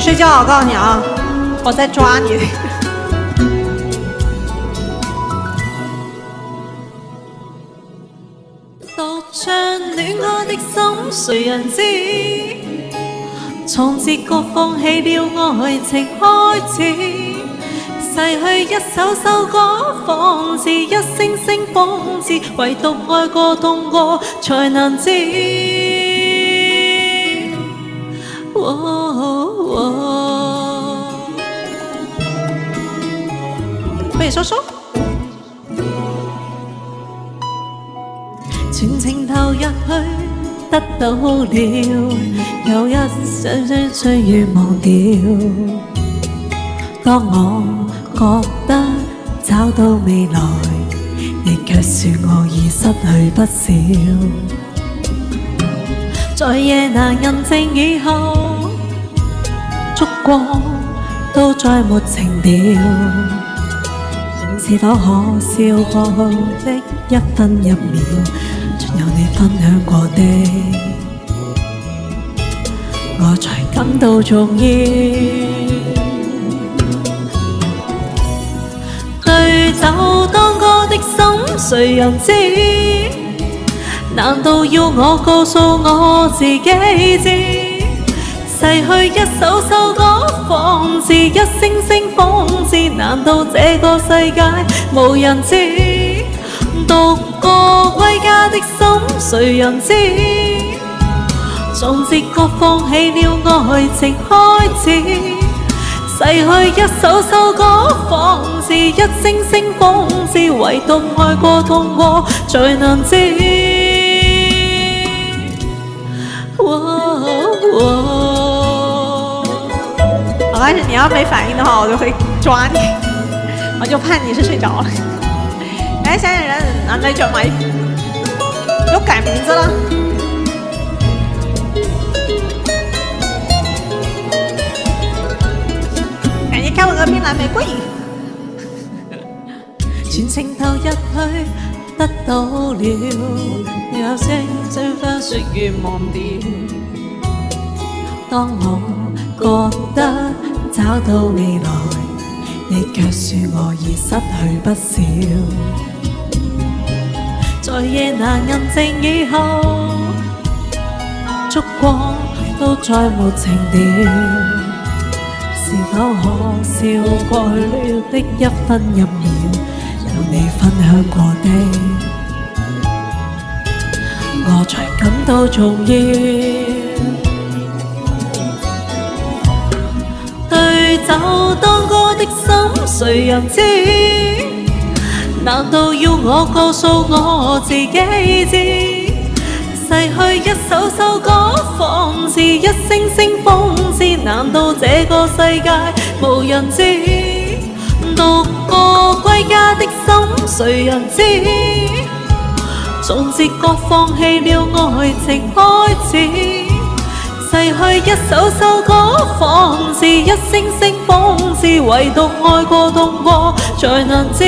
睡觉，我告诉你啊，我在抓你。獨唱戀愛的心，誰人知？從自覺放棄了愛情開始，逝去一首首歌，仿似一聲聲諷刺，唯獨愛過痛過才能知。可以說說。全情投入去，得到了，有一雙雙歲月忘掉。當我覺得找到未來，你卻說我已失去不少。在夜闌人靜以後，燭光都再沒情調。是否可笑過的一分一秒，盡有你分享過的，我才感到重要。對酒當歌的心，誰人知？難道要我告訴我自己知？逝去一首首歌，仿似一聲聲諷刺，難道這個世界無人知？獨個歸家的心，誰人知？從自覺放棄了愛情開始，逝去一首首歌，仿似一聲聲諷刺，唯獨愛過痛過才能知。我告訴你，你要沒反應的話，我就會抓你，我就判你是睡着了。哎，現在人拿來叫麥，又改名字了。感覺開我個檳榔玫瑰。全情投入去，得到了，有些將花雪月忘掉。當我覺得找到未來，你卻說我已失去不少。在夜闌人靜以後，燭光都再沒情調。是否可笑過了的一分一秒，有你分享過的，我才感到重要。對酒當歌的心，誰人知？難道要我告訴我自己知？逝去一首首歌，仿似一聲聲諷刺，難道這個世界無人知？獨個歸家的心，誰人知？從自覺放棄了愛情開始，逝去一首首歌，仿似一聲聲諷刺，唯獨愛過痛過才能知。